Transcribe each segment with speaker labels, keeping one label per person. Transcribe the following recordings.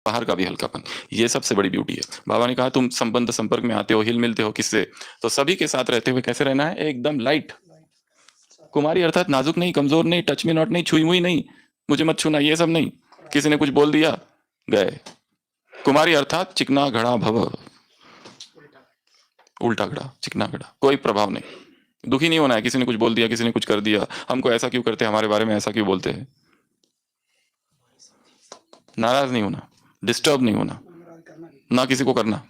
Speaker 1: बाहर का भी हल्कापन, ये सबसे बड़ी ब्यूटी है। बाबा ने कहा तुम संबंध संपर्क में आते हो, हिल मिलते हो किससे, तो सभी के साथ रहते हुए कैसे रहना है, एकदम लाइट। कुमारी अर्थात नाजुक नहीं, कमजोर नहीं, टच मी नॉट नहीं, छुई मुई नहीं, मुझे मत छूना, ये सब नहीं। किसी ने कुछ बोल दिया गए। कुमारी अर्थात चिकना घड़ा भव, उल्टा घड़ा चिकना घड़ा, कोई प्रभाव नहीं। दुखी नहीं होना है, किसी ने कुछ बोल दिया, किसी ने कुछ कर दिया, हमको ऐसा क्यों करते हैं, हमारे बारे में ऐसा क्यों बोलते हैं, नाराज नहीं होना, डिस्टर्ब नहीं होना, ना किसी को करना,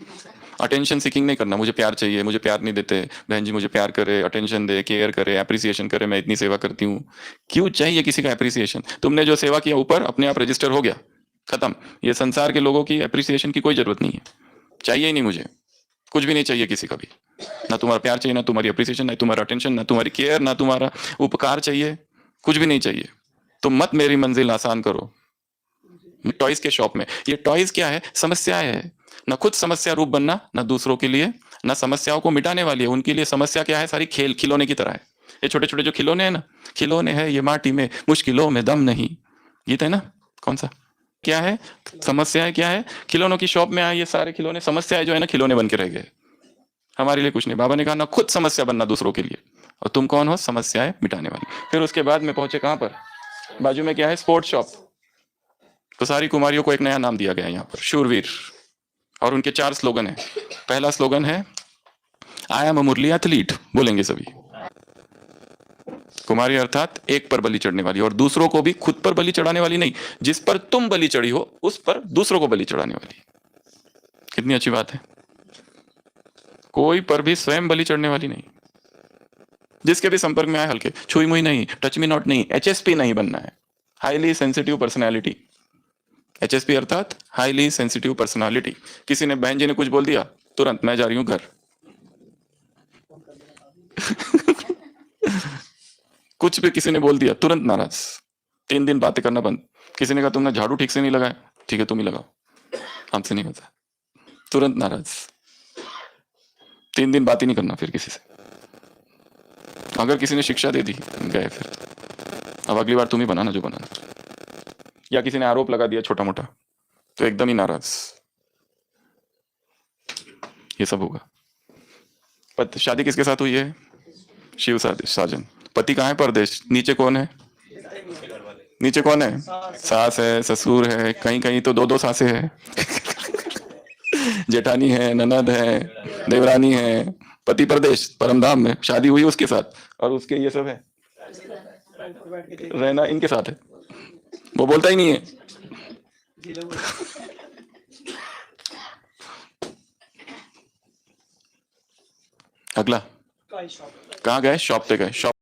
Speaker 1: अटेंशन सीकिंग नहीं करना, मुझे प्यार चाहिए, मुझे प्यार नहीं देते, बहन जी मुझे प्यार करे, अटेंशन दे, केयर करे, अप्रिसिएशन करे, मैं इतनी सेवा करती हूँ, क्यों चाहिए किसी का अप्रिसिएशन, तुमने जो सेवा किया ऊपर अपने आप रजिस्टर हो गया, खत्म। ये संसार के लोगों की अप्रिसिएशन की कोई जरूरत नहीं है, चाहिए ही नहीं, मुझे कुछ भी नहीं चाहिए किसी का भी, ना तुम्हारा प्यार चाहिए, ना तुम्हारी अप्रिसिएशन, ना तुम्हारा अटेंशन, ना तुम्हारी केयर, ना तुम्हारा उपकार चाहिए, कुछ भी नहीं चाहिए। तुम मत मेरी मंजिल आसान करो। टॉयज के शॉप में, ये टॉयज क्या है, समस्याएं है, ना खुद समस्या रूप बनना, ना दूसरों के लिए, ना समस्याओं को मिटाने वाली है, उनके लिए समस्या क्या है, सारी खेल खिलौने की तरह है। ये छोटे छोटे जो खिलौने हैं ना, खिलौने हैं ये माटी में, मुश्किलों में दम नहीं, गीत है ना, कौन सा, क्या है, समस्याएं क्या है, खिलौनों की शॉप में आए ये सारे खिलौने, समस्याएं जो है ना खिलौने बन के रह गए, हमारे लिए कुछ नहीं। बाबा ने कहा ना खुद समस्या बनना दूसरों के लिए, और तुम कौन हो, समस्याएं मिटाने वाली। फिर उसके बाद में पहुंचे कहां पर, बाजू में क्या है, स्पोर्ट्स शॉप, तो सारी कुमारियों को एक नया नाम दिया गया है यहाँ पर, शूरवीर, और उनके 4 स्लोगन है। पहला स्लोगन है I am a Murali athlete, बोलेंगे सभी। कुमारी अर्थात एक पर बलि चढ़ने वाली, और दूसरों को भी खुद पर बलि चढ़ाने वाली नहीं, जिस पर तुम बलि चढ़ी हो उस पर दूसरों को बलि चढ़ाने वाली। कितनी अच्छी बात है, कोई पर भी स्वयं बलि चढ़ने वाली नहीं, जिसके भी संपर्क में आए हल्के, छुई मुई नहीं, टच मी नॉट नहीं, एचएसपी नहीं बनना है, हाईली सेंसिटिव पर्सनैलिटी। एचएसपी अर्थात हाईली सेंसिटिव पर्सनालिटी। किसी ने, बहन जी ने कुछ बोल दिया, तुरंत मैं जा रही हूं घर। कुछ भी किसी ने बोल दिया, तुरंत नाराज, 3 दिन बातें करना बंद। किसी ने कहा तुमने झाड़ू ठीक से नहीं लगाया, ठीक है तुम ही लगाओ, हमसे नहीं होता, तुरंत नाराज, 3 दिन बात ही नहीं करना फिर किसी से। अगर किसी ने शिक्षा दे दी, गए फिर, अब अगली बार तुम ही बनाना जो बनाना। या किसी ने आरोप लगा दिया छोटा मोटा, तो एकदम ही नाराज, ये सब होगा। शादी किसके साथ हुई है, शिव साजन। पति कहाँ है, परदेश। नीचे कौन है, नीचे कौन है, सास है, ससुर है, कहीं कहीं तो 2-2 सासें हैं। जेठानी है, ननद है, देवरानी है, पति प्रदेश परमधाम में, शादी हुई उसके साथ, और उसके ये सब है, रहना इनके साथ है, वो बोलता ही नहीं है। अगला, कहाँ गए, शॉप पे गए, शॉप